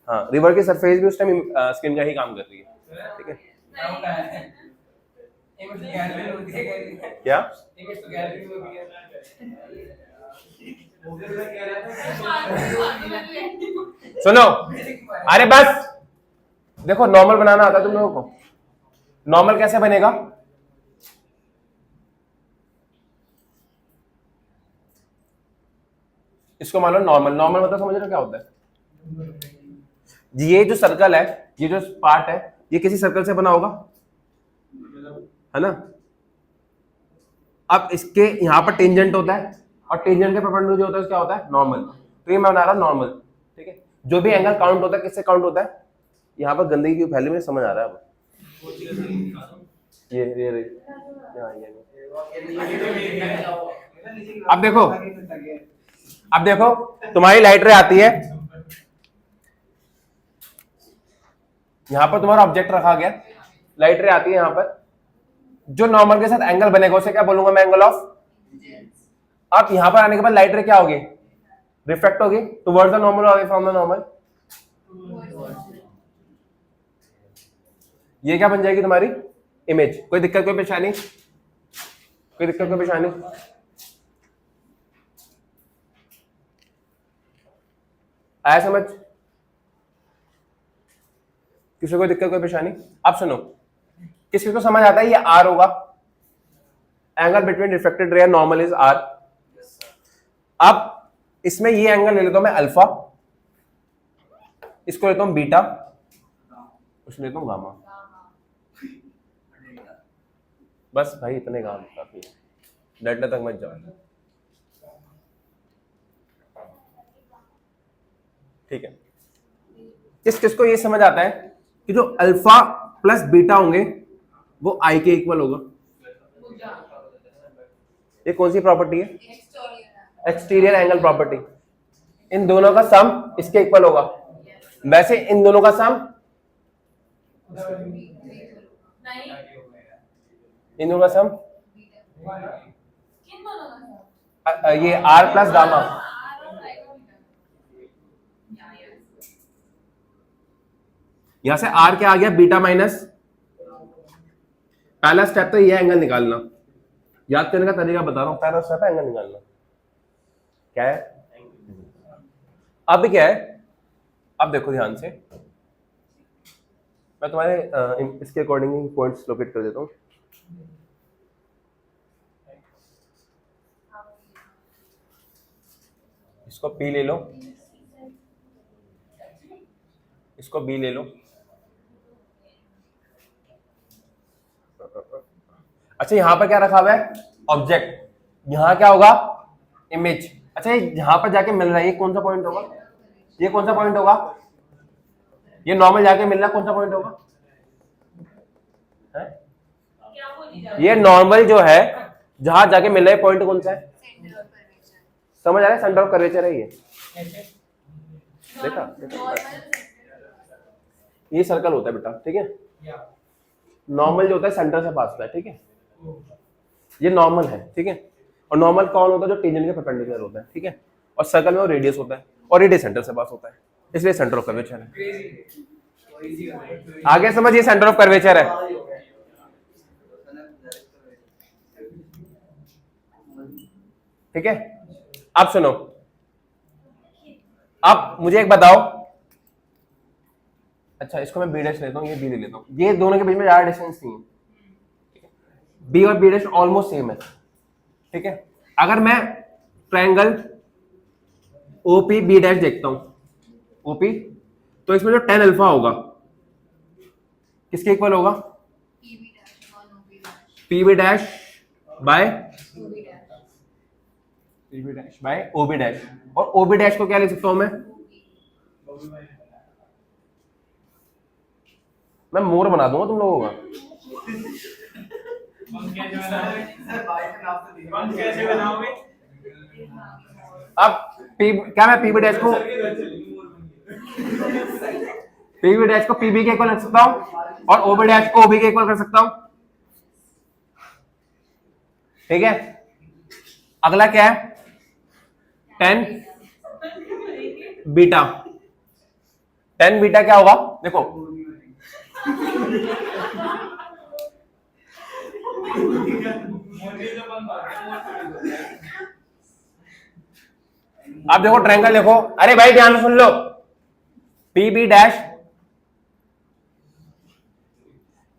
हाँ, रिवर की सरफेस भी उस टाइम स्किन का ही काम कर रही है, ठीक है। क्या सुनो, अरे बस देखो, नॉर्मल बनाना आता है तुम लोगों को? नॉर्मल कैसे बनेगा? इसको मान लो नॉर्मल। नॉर्मल मतलब समझ रहे हो क्या होता है? ये जो सर्कल है, ये जो पार्ट है, ये किसी सर्कल से बना होगा, है ना। अब इसके यहां पर टेंजेंट होता है, और टेंजेंट के परपेंडिकुलर जो होता है क्या होता है? नॉर्मल। तो ये मैं बना रहा नॉर्मल, ठीक है। जो भी एंगल काउंट होता है किससे काउंट होता है? यहाँ पर गंदगी क्यों फैली, मुझे समझ आ रहा है अब। ये अब देखो तुम्हारी लाइट रे आती है, यहां पर तुम्हारा ऑब्जेक्ट रखा गया, लाइट रे आती है यहां पर, जो नॉर्मल के साथ एंगल बनेगा उसे क्या बोलूंगा मैं? Angle of. अब यहां पर आने के बाद लाइट रे क्या होगी, रिफ्लेक्ट होगी टुवर्ड्स द नॉर्मल और अवे फ्रॉम द नॉर्मल। ये क्या बन जाएगी तुम्हारी इमेज। कोई दिक्कत कोई परेशानी, कोई दिक्कत कोई परेशानी? आया समझ? किसी को दिक्कत कोई परेशानी? अब सुनो, किसी को समझ आता है ये आर होगा, angle between reflected ray and normal is R. अब इसमें ये एंगल ले लेता हूं मैं अल्फा, इसको लेता हूं बीटा, उसमें लेता हूं गामा। बस भाई इतने काम काफी है, डेल्टा तक मत जाओ। ठीक है, किस किसको ये समझ आता है कि जो अल्फा प्लस बीटा होंगे वो आई के इक्वल होगा। ये कौन सी प्रॉपर्टी है, एक्सटीरियर एंगल प्रॉपर्टी। इन दोनों का सम इसके इक्वल होगा। वैसे इन दोनों का सम, नहीं इन दोनों का सम किन दोनों का ये आर प्लस गामा। यहां से आर क्या आ गया, बीटा माइनस। पहला स्टेप तो ये एंगल निकालना, याद करने का तरीका बता रहा हूं। पहला स्टेप है एंगल निकालना। क्या है, अब क्या है, अब देखो ध्यान से, मैं तुम्हारे इसके अकॉर्डिंग पॉइंट्स लोकेट कर देता हूं। इसको P ले लो, इसको B ले लो। अच्छा यहां पर क्या रखा हुआ है, ऑब्जेक्ट। यहां क्या होगा, इमेज। अच्छा यहां पर जाके मिल रहा है, ये कौन सा पॉइंट होगा, ये कौन सा पॉइंट होगा, ये नॉर्मल जाके मिल रहा है, कौन सा पॉइंट होगा है? क्या बोली जा रही ये नॉर्मल जो है जहां जाके मिल रहा है पॉइंट कौन सा है, समझ आ रहा है, सेंटर ऑफ कर्वेचर है ये। देखा, ये सर्कल होता है बेटा, ठीक है। नॉर्मल जो होता है सेंटर से पास होता है, ठीक है। ये नॉर्मल है, ठीक है। और नॉर्मल कौन होता है, जो टेंजेंट के परपेंडिकुलर होता है, ठीक है। और सर्कल में वो रेडियस होता है, और रेडियस सेंटर से पास होता है, इसलिए सेंटर ऑफ कर्वेचर है। आगे समझ, ये सेंटर ऑफ कर्वेचर है। ठीक है, अब सुनो, अब मुझे एक बताओ। अच्छा इसको मैं बी डैश लेता हूँ, ये बी ले लेता हूँ। ये दोनों के बीच में ज्यादा डिस्टेंस नहीं है, बी और बी डैश ऑलमोस्ट सेम है, ठीक है। अगर मैं ट्रायंगल ओपी बी डैश देखता हूं, ओपी, तो इसमें जो टेन अल्फा होगा किसके इक्वल होगा, P B dash by O B dash. और ओ बी डैश को क्या लिख सकता हूं मैं मोर बना दूंगा तुम लोगों का। कैसे बनाओगे? अब क्या मैं पीबी डैश को पीबी के इक्वल रख सकता हूं और ओबी डैश को ओबी के इक्वल कर सकता हूं, ठीक है। अगला क्या है, 10 बीटा। 10 बीटा क्या होगा, देखो आप देखो ट्रायंगल देखो, अरे भाई ध्यान से सुन लो, पी बी डैश,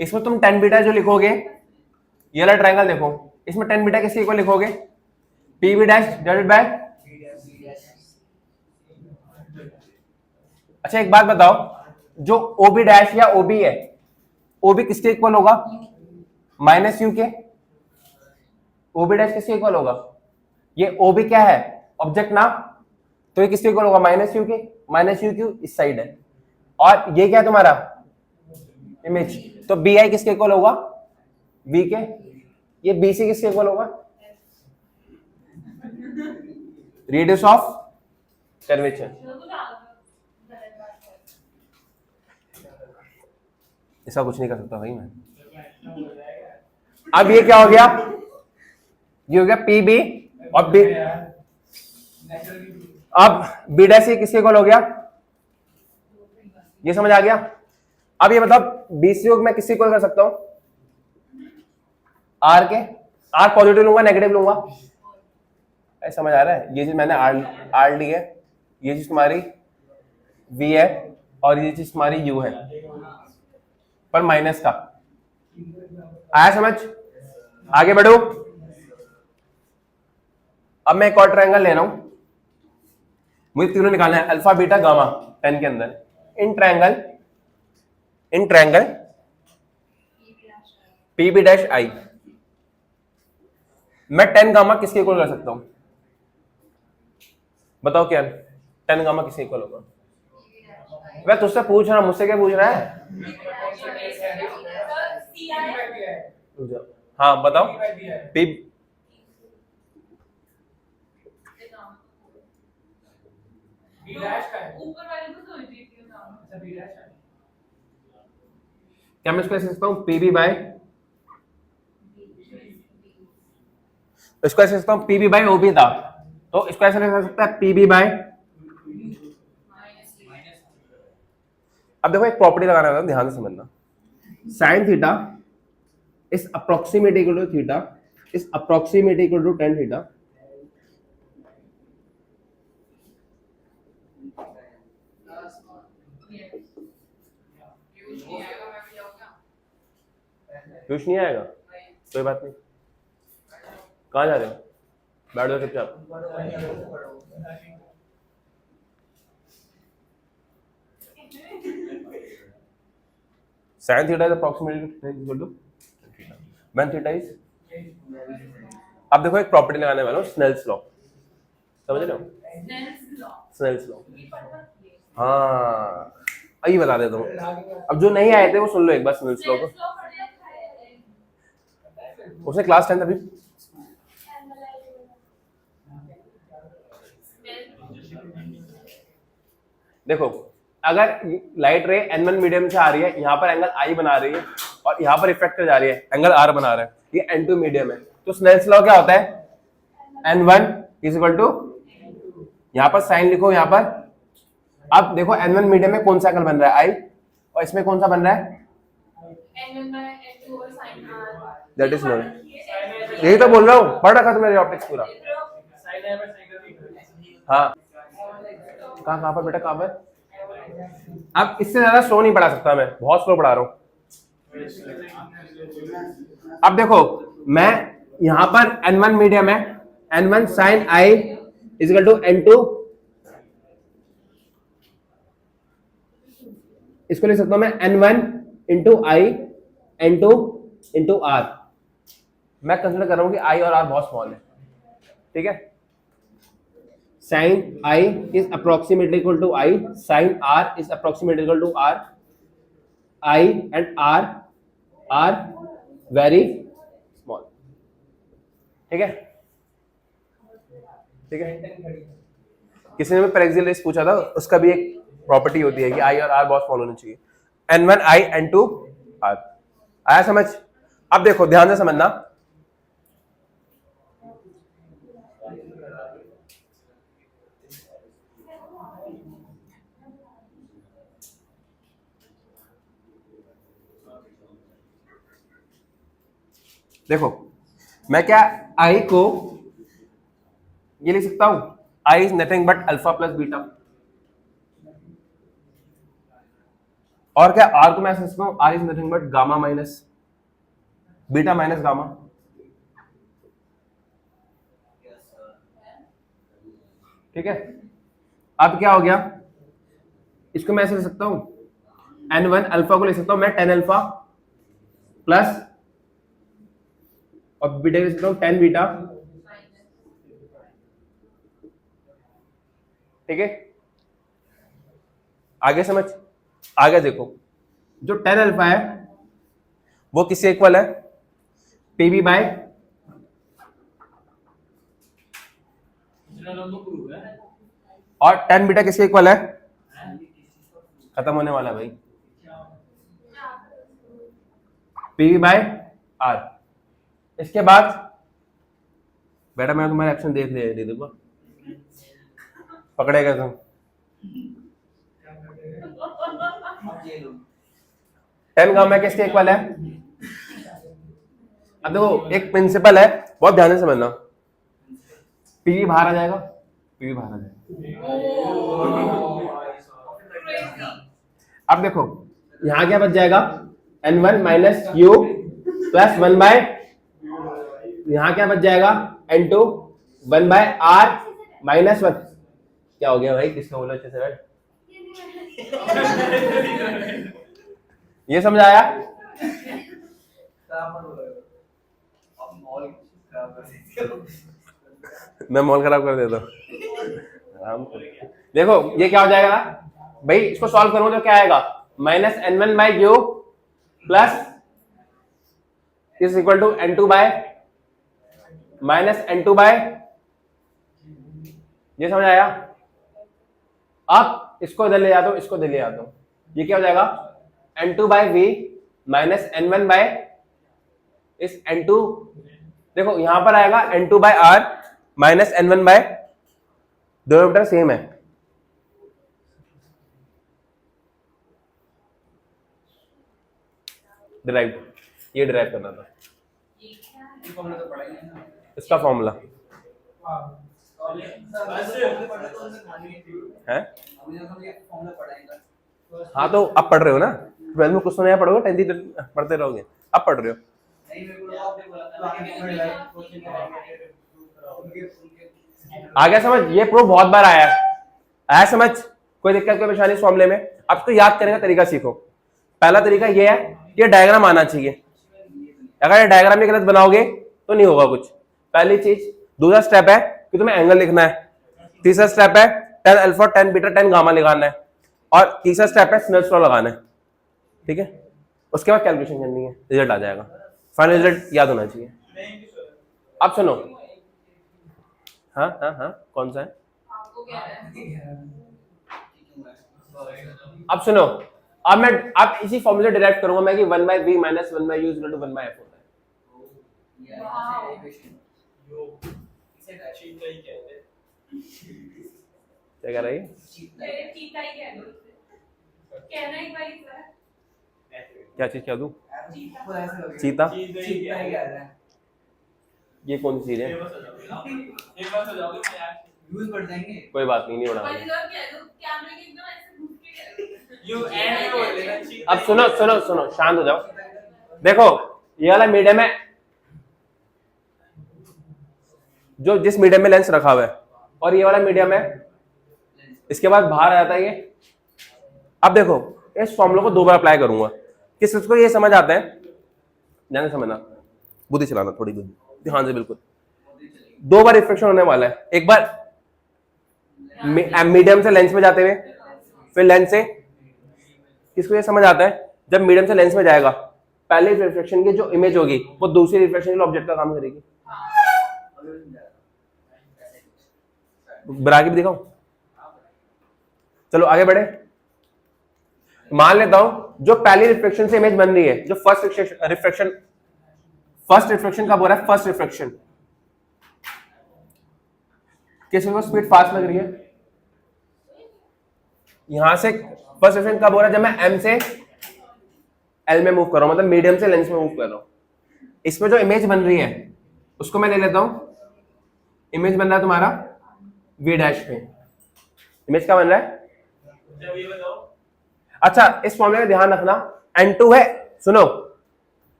इसमें तुम 10 बीटा जो लिखोगे, ये वाला ट्रायंगल देखो, इसमें 10 बीटा किसके इक्वल लिखोगे, P B dash divided by. अच्छा एक बात बताओ, जो ओबी डैश या ओबी है, ओबी किसके इक्वल होगा, माइनस यू के। ओबी डैश किसके इक्वल होगा, ये ओबी क्या है, ऑब्जेक्ट ना, तो ये किसके इक्वल होगा, माइनस यू के। माइनस यू क्यू इस साइड है, और ये क्या है तुम्हारा, इमेज। तो बी आई किसके इक्वल होगा, बी के। ये बी सी किसके इक्वल होगा, रेडियस ऑफ कर्वेचर। ऐसा कुछ नहीं कर सकता भाई मैं। अब ये क्या हो गया, ये हो गया पी बी और बी, अब बी डैश सी किसके इक्वल हो गया, ये समझ आ गया। अब ये मतलब बीसी को मैं किससे इक्वल कर सकता हूं, आर के, आर पॉजिटिव लूंगा नेगेटिव लूंगा, ऐसा समझ आ रहा है। ये चीज मैंने आर ली है, ये चीज तुम्हारी वी है और ये चीज तुम्हारी यू है, पर माइनस का। आया समझ, आगे बढ़ो। अब मैं एक और ट्रायंगल ले रहा हूं, मुझे तीनों निकालना है, अल्फा बीटा गामा 10 के अंदर। In triangle P B dash I, मैं 10 गामा किसके इक्वल कर सकता हूं, बताओ क्या 10 गामा किसके इक्वल होगा। मैं तुझसे पूछ रहा हूं, मुझसे क्या पूछ रहा है। हाँ बताओ, पी ऊपर वाले को तो दी थी नाम। क्या मैं इसको ऐसे लिख सकता हूँ पी बी बाय, इसको ऐसे लिखता हूँ P B by O B था, तो इसको ऐसे लिख सकता है पी बी बाय। अब देखो एक प्रॉपर्टी लगाना होगा, ध्यान से समझना। Sine theta is approximate equal to theta is approximate equal to ten theta, कुछ नहीं आएगा, कोई बात नहीं। कहाँ जा रहे हो, बैठ जाओ चुपचाप। sin theta is approximately equal to when theta is, अब देखो एक प्रॉपर्टी लगाने वाला हूँ, स्नेल्स लॉ, समझ रहे हो, स्नेल्स लॉ। हाँ अभी बता देता हूँ, अब जो नहीं आए थे वो सुन लो एक बार स्नेल्स लॉ को। उसने क्लास 10 अभी, देखो अगर लाइट रे n1 मीडियम से आ रही है, यहाँ पर एंगल I बना रही है और यहाँ पर इफेक्ट कर जा रही है, एंगल R बना रहा है, ये n2 मीडियम है, तो स्नेल्स लॉ क्या होता है, n1 इज इक्वल टू, यहाँ पर साइन लिखो यहाँ पर। अब देखो n1 मीडियम में कौन सा एंगल बन रहा है I, और इसमें कौन सा बन रहा है, दैट इज नो, यही तो बोल रहा हूँ, पढ़ रखा तुम्हें ऑप्टिक्स पूरा। हाँ कहाँ पर बेटा, कहाँ पर। अब इससे ज्यादा स्लो नहीं पढ़ा सकता मैं, बहुत स्लो पढ़ा रहा हूं। अब देखो मैं यहां पर n1 मीडियम है, n1 sin I is equal to n2, इसको लिख सकता हूं मैं n1 into I n2 into R। मैं कंसिडर कर रहा हूं कि I और R बहुत स्मॉल है, ठीक है। sin I is approximately equal to I, sin R is approximately equal to R, I and R are very small, ठीक है, ठीक है। किसी ने पेरेक्सियल रेस पूछा था, उसका भी एक प्रॉपर्टी होती है कि I और R बहुत स्मॉल होने चाहिए, n1 I n2 R। आया समझ। अब देखो ध्यान से समझना, देखो मैं क्या I को ये लिख सकता हूं, I is nothing but alpha plus beta, और क्या R को मैं लिख सकता हूं, R is nothing but gamma minus beta minus gamma, ठीक है। अब क्या हो गया, इसको मैं ऐसे लिख सकता हूं, n1 अल्फा को लिख सकता हूं मैं 10 अल्फा प्लस, और बीटा लिख सकता हूं 10 बीटा, ठीक है। आगे समझ, आगे देखो जो 10 अल्फा है वो किससे इक्वल है, पीबी बाय, और 10 बीटा किसके इक्वल है, खत्म होने वाला है भाई, पीवी बाय आर। इसके बाद बेटा मैं तुम्हारा एक्शन देख लिया दीदी को, पकड़ेगा तुम। ये लो 10 गामा किसके इक्वल है? अब देखो एक प्रिंसिपल है, बहुत ध्यान से समझना। पी बाहर आ जाएगा, पी बाहर आ जाएगा। अब देखो यहाँ क्या बच जाएगा, n1 minus you plus 1 bye, यहाँ क्या बच जाएगा, n2 1 बाय r माइनस 1। क्या हो गया भाई, किसको बोला अच्छे से बैठ? ये समझ आया? मैं मॉल खराब कर देता हूँ। देखो ये क्या हो जाएगा भाई, इसको सॉल्व करूँ तो क्या आएगा, minus n1 by U plus is equal to n2 by minus n2 by, ये समझ आया? अब इसको इधर ले जाता हूँ, इसको इधर ले जाता हूँ, ये क्या हो जाएगा, n2 bye v minus n1 bye इस n2, देखो यहां पर आएगा n2 by r minus n1 by, denominator same है। डिराइव, ये डिराइव करना था, इसका फॉर्मूला है। हाँ तो अब पढ़ रहे हो ना, 12 में कुछ तो नया पढ़ोगे, 10th पढ़ते रहोगे, अब पढ़ रहे हो। आ गया समझ? ये प्रूफ बहुत बार आया है, आया समझ? कोई दिक्कत कोई परेशानी इस मामले में? अब इसको याद करने का तरीका सीखो। पहला तरीका ये है कि डायग्राम आना चाहिए, अगर ये डायग्राम ही गलत बनाओगे तो नहीं होगा कुछ, पहली चीज। दूसरा स्टेप है कि तुम्हें एंगल लिखना है। तीसरा स्टेप है tan alpha tan beta tan gamma लगाना है, और तीसरा स्टेप है स्नेल्स लॉ लगाना है, ठीक है? उसके बाद कैलकुलेशन करनी है, रिजल्ट आ जाएगा, फाइनल रिजल्ट याद होना चाहिए। अब सुनो, हाँ हाँ हाँ, कौन सा है? आपको क्या है? अब सुनो, अब इसी फॉर्मूले डिराइव करूंगा मैं कि 1 by v minus 1 by u is equal to 1 by f होता है। क्या कह रही है? मेरे चीता ही कह दो उसे। कहना एक बार इस बार। क्या चीज क्या दूं? चीता? ये कौन सी चीज है? यूज बढ़ जाएंगे। कोई बात नहीं, नहीं पर उड़ाऊंगा। इधर कह दो, कैमरे के एकदम ऐसे घुस के कह दो। यू एंड बोल देना। अब सुनो सुनो सुनो, शांत हो जाओ। देखो ये वाला मीडियम है, जो जिस मीडियम में लेंस रखा हुआ है, और ये वाला मीडियम है, इसके बाद बाहर आ जाता है ये। अब देखो इस फॉर्मूला को 2 बार अप्लाई करूंगा, किस को ये समझ आता है, ध्यान से समझना, बुद्धि चलाना, थोड़ी बुद्धि, ध्यान से बिल्कुल। 2 बार रिफ्लेक्शन होने वाला है, एक बार मीडियम से लेंस में जाते हुए, फिर लेंस से, किसको ये समझ आता है, जब मीडियम से लेंस में जाएगा, पहले रिफ्लेक्शन की जो इमेज होगी वो दूसरी रिफ्लेक्शन के ऑब्जेक्ट का काम करेगी। बना के भी दिखाऊं? चलो आगे बढ़े। मान लेता हूं जो पहली रिफ्लेक्शन से इमेज बन रही है, जो फर्स्ट रिफ्लेक्शन कब हो रहा है, फर्स्ट रिफ्लेक्शन, किसी को स्पीड फास्ट लग रही है, यहां से फर्स्ट रिफ्लेक्शन कब हो रहा है, जब मैं एम से एल में मूव कर रहा हूं, मतलब मीडियम से लेंस में मूव कर रहा हूं। इसमें जो इमेज बन रही है उसको मैं ले लेता हूं, इमेज बन रहा है तुम्हारा v डैश पे, इमेज क्या बन रहा है? अच्छा इस फॉर्मूले में ध्यान रखना, n2 है, सुनो,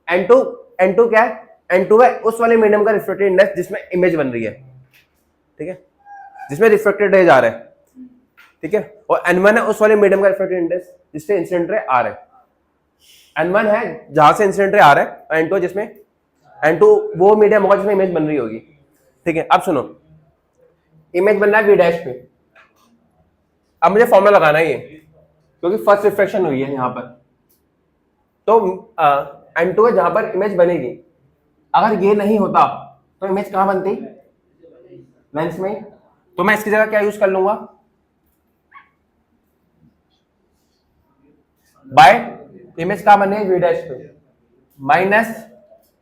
n2 क्या है, n2 है उस वाले मीडियम का रिफ्रैक्टिव इंडेक्स जिसमें इमेज बन रही है, ठीक है, जिसमें रिफ्रैक्टेड रे जा रहा है, ठीक है, और n1 है उस वाले मीडियम का रिफ्रैक्टिव इंडेक्स जिससे इंसिडेंट रे आ रहा है। n1 है जहां से इंसिडेंट रे आ रहा है, और n2 जिसमें, n2 वो मीडियम होगा जिसमें इमेज बन रही होगी, ठीक है। अब सुनो, इमेज बन रहा है v डैश पे, अब मुझे फॉर्मूला लगाना है ये, क्योंकि फर्स्ट रिफ्लेक्शन हुई है यहां पर, तो n2 है जहां पर इमेज बनेगी, अगर ये नहीं होता तो इमेज कहां बनती, लेंस में, तो मैं इसकी जगह क्या यूज कर लूंगा, बाय इमेज कहां बने v डैश पे, माइनस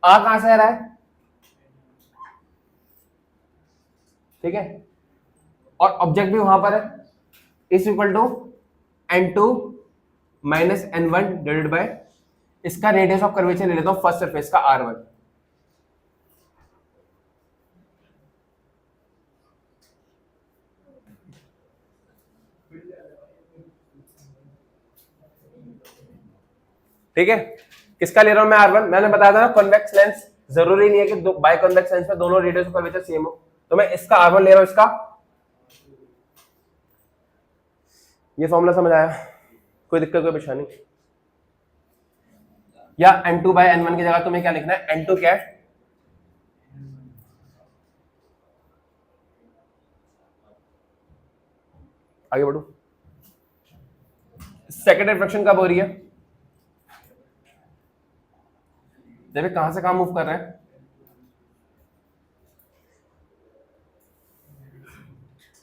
आ कहां से आ रहा है, ठीक है, और ऑब्जेक्ट भी वहां पर है, is equal to n2 minus n1 divided by इसका रेडियस ऑफ कर्वेचर ले लेता हूं फर्स्ट सरफेस का r1। ठीक है, किसका ले रहा हूं मैं r1? मैंने बताया था ना कॉन्वेक्स लेंस जरूरी नहीं है कि बाय कॉन्वेक्स लेंस में दोनों रेडियस ऑफ कर्वेचर सेम हो, तो मैं इसका r1 ले रहा हूं। इसका ये फॉर्मूला समझ आया? कोई दिक्कत कोई परेशानी? या n2 बाय n1 की जगह तुम्हें क्या लिखना है? n2 क्या है? आगे बढ़ो। सेकेंड रिफ्रैक्शन कब हो रही है? जब ये कहां से कहां मूव कर रहे हैं?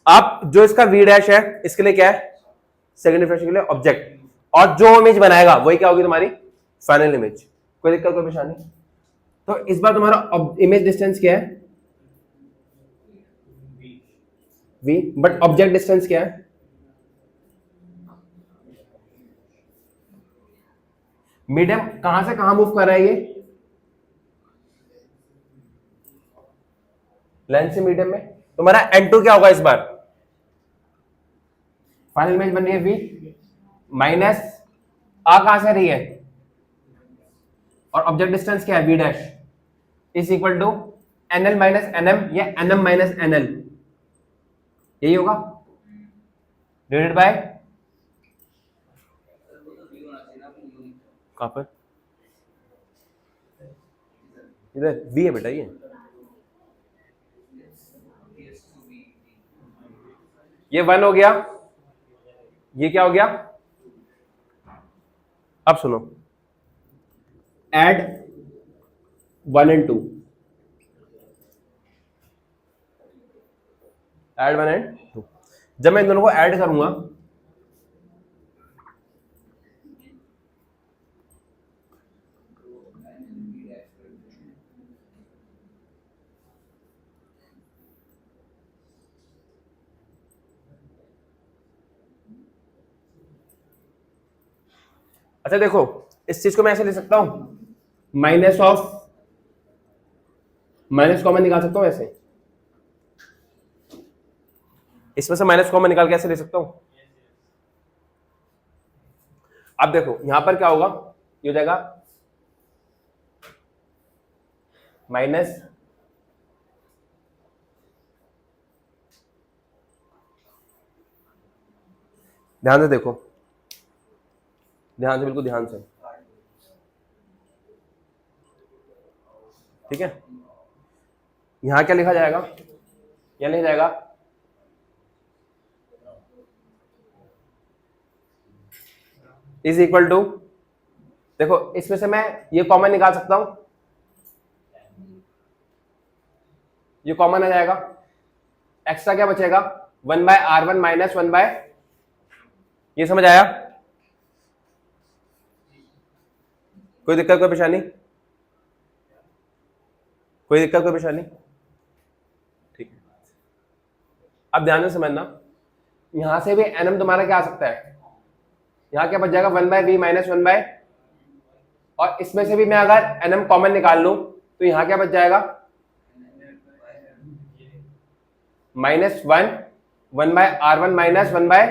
आप जो इसका v डैश है इसके लिए क्या है? सेकेंड रिफ्रैक्शन के लिए ऑब्जेक्ट, और जो इमेज बनाएगा वही क्या होगी? तुम्हारी फाइनल इमेज। कोई दिक्कत कोई परेशानी? तो इस बार तुम्हारा इमेज डिस्टेंस क्या है? v, बट ऑब्जेक्ट डिस्टेंस क्या है? मीडियम कहां से कहां मूव कर रहा है ये? लेंस से मीडियम में। तुम्हारा n2 क्या होगा इस बार? फाइनल इमेज बन रही है v माइनस आ कहां से रही है, और ऑब्जेक्ट डिस्टेंस क्या है? v dash is equal to nl minus nm या nm माइनस nl, यही होगा डिवाइडेड बाय कहां पर? इधर v है बेटा, ये 1 हो गया, ये क्या हो गया? अब सुनो, एड 1 and 2, एड 1 and 2। जब मैं इन दोनों को ऐड करूंगा अच्छा देखो, इस चीज को मैं ऐसे ले सकता हूं, माइनस ऑफ माइनस कॉमन निकाल सकता हूं ऐसे, इसमें से माइनस कॉमन निकाल के ऐसे ले सकता हूं। अब देखो यहां पर क्या होगा, ये हो जाएगा माइनस ध्यान से देखो, ध्यान से, बिल्कुल ध्यान से, ठीक है। यहां क्या लिखा जाएगा? यहां लिखा जाएगा इज इक्वल टू, देखो इसमें से मैं ये कॉमन निकाल सकता हूं, ये कॉमन आ जाएगा, एक्स्ट्रा क्या बचेगा? 1 बाय r1 माइनस 1 बाय, ये समझ आया? कोई दिक्कत कोई परेशानी? कोई दिक्कत कोई परेशानी? ठीक है, अब ध्यान से समझना, यहां से भी nm तुम्हारा क्या आ सकता है? यहां क्या बच जाएगा? 1 बाय v माइनस 1 बाय, और इसमें से भी मैं अगर nm कॉमन निकाल लूं तो यहां क्या बच जाएगा? Minus 1 bye r1 minus 1 bye,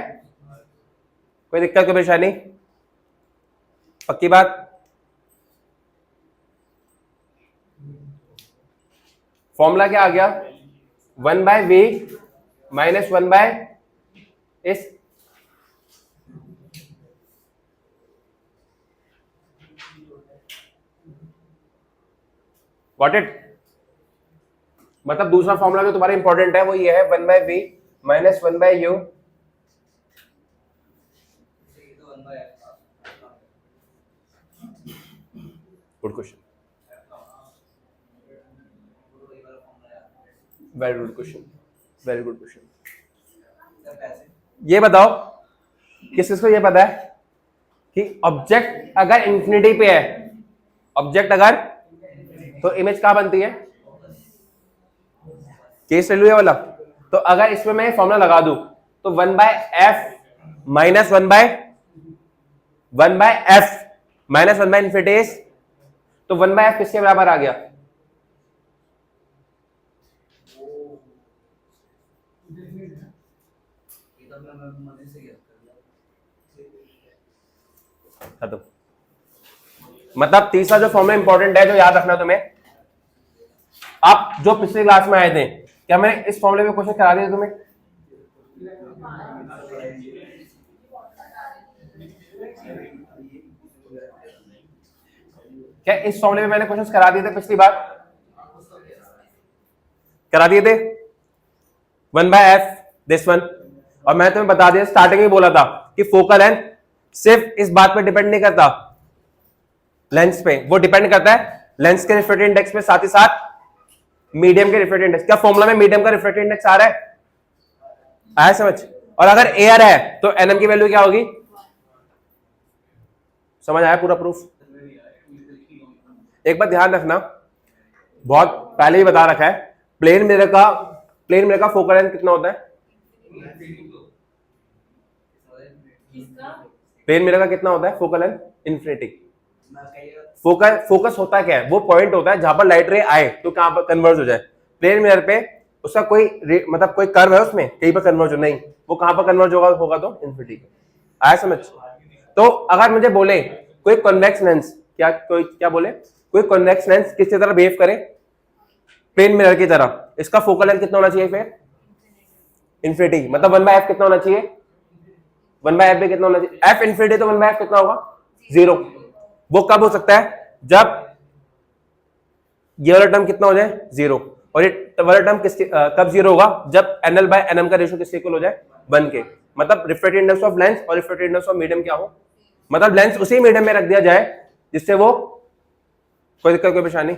कोई दिक्कत कोई परेशानी? पक्की बात? फॉर्मूला क्या आ गया? 1 बाय वी माइनस 1 बाय इस, गॉट इट? मतलब दूसरा फॉर्मूला जो तुम्हारा इंपॉर्टेंट है वो ये है 1 by V minus 1 by U, good question, very good question, very good question. ये बताओ किस किस को ये पता है कि ऑब्जेक्ट अगर इंफिनिटी पे है, ऑब्जेक्ट अगर, तो इमेज कहां बनती है? केस ले लो ये वाला, तो अगर इसमें मैं फॉर्मूला लगा दूं तो 1/f minus 1/f minus 1/infinity, तो 1/f किसके बराबर आ गया? खत्म। मतलब तीसरा जो फॉर्मूला इंपॉर्टेंट है, जो याद रखना तुम्हें, आप जो पिछली क्लास में आए थे, क्या मैंने इस फॉर्मूले में क्वेश्चन करा दिया तुम्हें? क्या इस फॉर्मूले में मैंने क्वेश्चन करा दिए थे पिछली बार? करा दिए थे 1/f दिस वन। और मैं तुम्हें बता दिया, स्टार्टिंग में बोला था कि फोकल लेंथ सिर्फ इस बात पे डिपेंड नहीं करता लेंस पे, वो डिपेंड करता है लेंस के रिफ्रैक्टिव इंडेक्स पे, साथ ही साथ मीडियम के रिफ्रैक्टिव इंडेक्स। क्या फॉर्मूला में मीडियम का रिफ्रैक्टिव इंडेक्स आ रहा है? आया समझ? और अगर एयर है तो एनएम की वैल्यू क्या होगी? समझ आया पूरा प्रूफ? एक बात ध्यान रखना, बहुत पहले ही बता रखा है, प्लेन मिरर का फोकल लेंथ कितना होता है? किसका? प्लेन मिरर का कितना होता है फोकल लेंथ? इन्फिनिटी। फोकस होता क्या है? वो पॉइंट होता है जहां पर लाइट रे आए तो कहां पर कन्वर्ज हो जाए। प्लेन मिरर पे उसका कोई मतलब कोई कर्व है उसमें कहीं पर कन्वर्ज हो, नहीं, वो कहां पर कन्वर्ज होगा तो इन्फिनिटी पे। आया समझ? तो अगर मुझे बोले कोई कॉन्वेक्स लेंस, क्या बोले, कोई कॉन्वेक्स लेंस किसकी तरह बिहेव करे? प्लेन मिरर की तरह। इसका फोकल लेंथ कितना होना चाहिए फिर? इन्फिनिटी। मतलब 1/f कितना होना चाहिए? 1/f भी कितना होना चाहिए? f इन्फिनिटी, तो 1/f कितना होगा? 0। वो कब हो सकता है? जब ये वाला टर्म कितना हो जाए? 0। और ये वाला टर्म कब 0 होगा? जब NL/NM का रेशियो किसके इक्वल हो जाए? 1 के। मतलब रिफ्रैक्टिव इंडेक्स ऑफ लेंस और रिफ्रैक्टिव इंडेक्स ऑफ मीडियम क्या हो? मतलब लेंस उसी मीडियम में रख दिया जाए जिससे वो कोई दिक्कत, कोई परेशानी